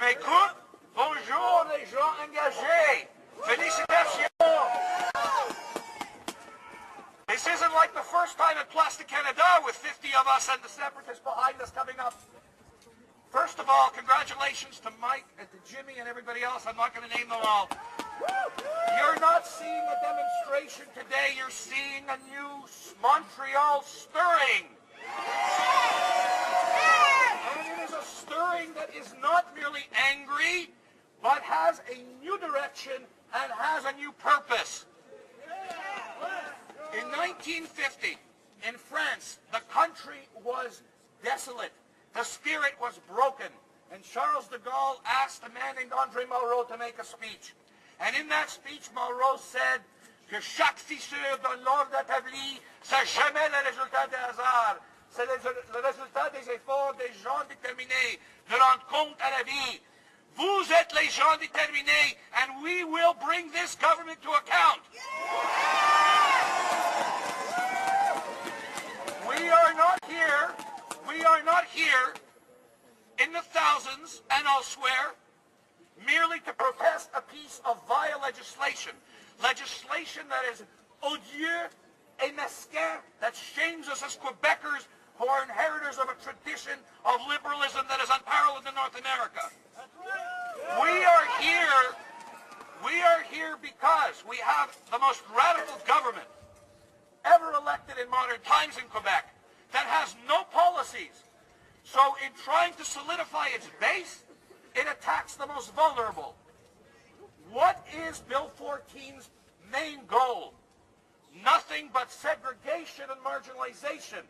Écoute, bonjour les gens engagés. Félicitations. This isn't like the first time at Place de Canada with 50 of us and the separatists behind us coming up. First of all, congratulations to Mike and to Jimmy and everybody else. I'm not going to name them all. You're not seeing a demonstration today. You're seeing a new Montreal stirring. And it is a stirring that is not merely angry, but has a new direction and has a new purpose. In 1950, in France, the country was desolate. The spirit was broken. And Charles de Gaulle asked a man named André Malraux to make a speech. And in that speech, Malraux said que chaque fissure de l'ordre établi, c'est jamais le résultat des hasards. C'est le résultat des efforts des gens déterminés de rendre compte à la vie. Vous êtes les gens déterminés, and we will bring this government to account. We are not here in the thousands and elsewhere merely to protest a piece of vile legislation. Legislation that is odieux et mesquin, that shames us as Quebecers who are inheritors of a tradition of liberalism that is unparalleled in North America. We are here because we have the most radical government ever elected in modern times in Quebec that has no policies. So in trying to solidify its base, it attacks the most vulnerable. What is Bill 14's main goal? Nothing but segregation and marginalization.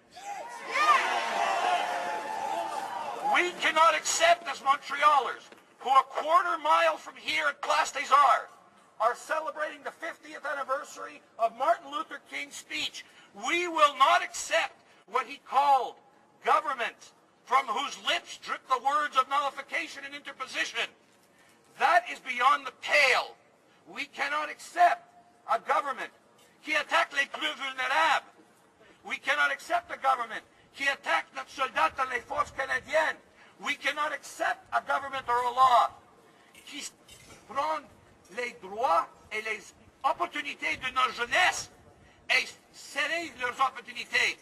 We cannot accept as Montrealers, who a quarter mile from here at Place des Arts are celebrating the 50th anniversary of Martin Luther King's speech. We will not accept what he called government from whose lips drip the words of nullification and interposition. That is beyond the pale. We cannot accept a government qui attaque les plus vulnérables. We cannot accept a government qui attaque notre soldat dans les forces canadiennes. We cannot accept a government or a law qui prend les droits et les opportunités de nos jeunesse et serrer leurs opportunités.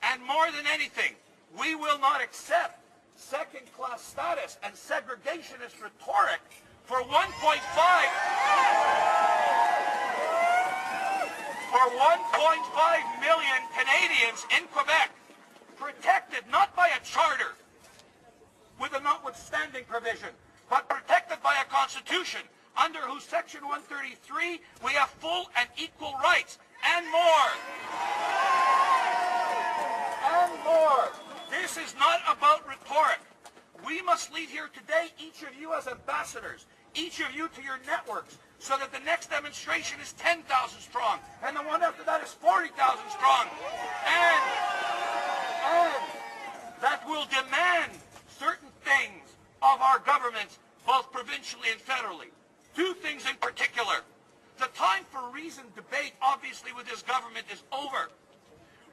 And more than anything, we will not accept second-class status and segregationist rhetoric for 1.5 million Canadians in Quebec, protected not by a charter with a notwithstanding provision, but protected by a constitution under whose section 133 we have full and equal rights, and more. And more. This is not about rhetoric. We must leave here today, each of you as ambassadors, each of you to your networks, so that the next demonstration is 10,000 strong, and the one after that is 40,000 strong, and that will demand certain things of our governments, both provincially and federally. Two things in particular. The time for reasoned debate, obviously, with this government is over.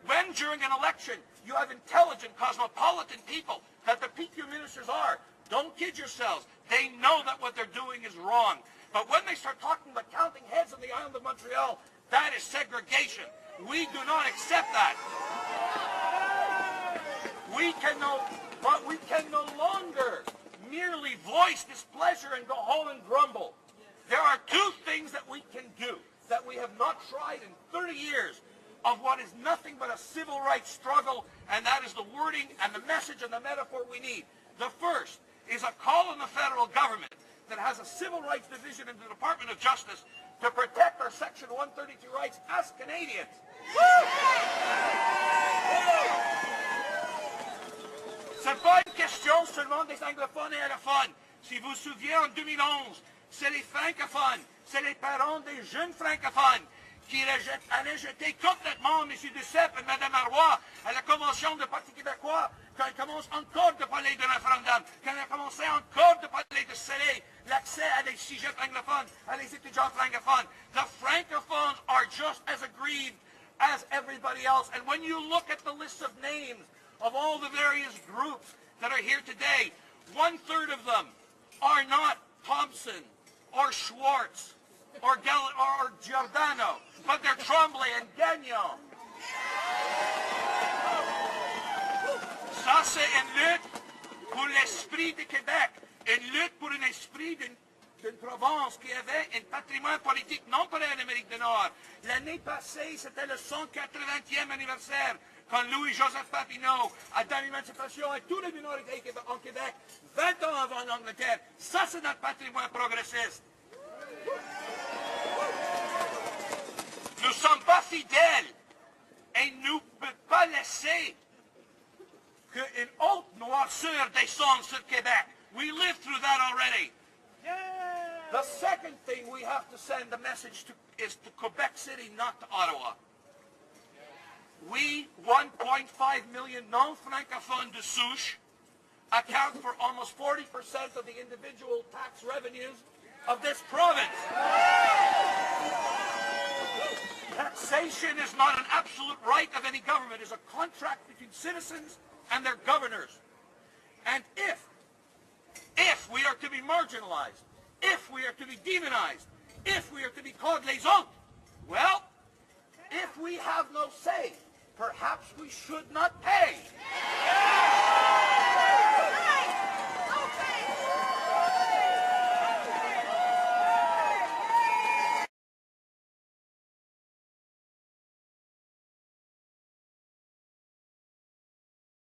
When, during an election, you have intelligent, cosmopolitan people that the PQ ministers are, don't kid yourselves. They know that what they're doing is wrong. But when they start talking about counting heads on the island of Montreal, that is segregation. We do not accept that. We can no longer merely voice displeasure and go home and grumble. There are two things that we can do that we have not tried in 30 years of what is nothing but a civil rights struggle, and that is the wording and the message and the metaphor we need. The first is a call on the federal government that has a civil rights division in the Department of Justice to protect our Section 132 rights as Canadians. C'est pas une question seulement des anglophones et allophones. Si vous vous souvenez, en 2011, c'est les francophones, c'est les parents des jeunes francophones qui allaient jeter complètement M. Duceppe et Mme Marois à la Convention du Parti québécois, quand elle commence encore de parler de référendum, quand elle a commencé encore de parler de serrer l'accès à des sujets francophones, à les étudiants francophones. The francophones are just as aggrieved as everybody else. And when you look at the list of names of all the various groups that are here today, 1/3 of them are not Thompson or Schwartz or Giordano, but they're Tremblay and Gagnon. Ça, c'est une lutte pour l'esprit de Québec, une lutte pour un esprit d'une province qui avait un patrimoine politique non pareil en Amérique du Nord. L'année passée, c'était le 180e anniversaire quand Louis-Joseph Papineau a donné l'émancipation à tous les minorités en Québec, 20 ans avant l'Angleterre. Ça, c'est notre patrimoine progressiste. Nous ne sommes pas fidèles et nous ne pouvons pas laisser qu'une haute noirceur descende sur Québec. We lived through that already. The second thing we have to send the message to is to Quebec City, not to Ottawa. We, 1.5 million non-francophones de souche, account for almost 40% of the individual tax revenues of this province. Taxation is not an absolute right of any government. It is a contract between citizens and their governors. And if we are to be marginalized, if we are to be demonized, if we are to be called les autres, well, if we have no say, perhaps we should not pay.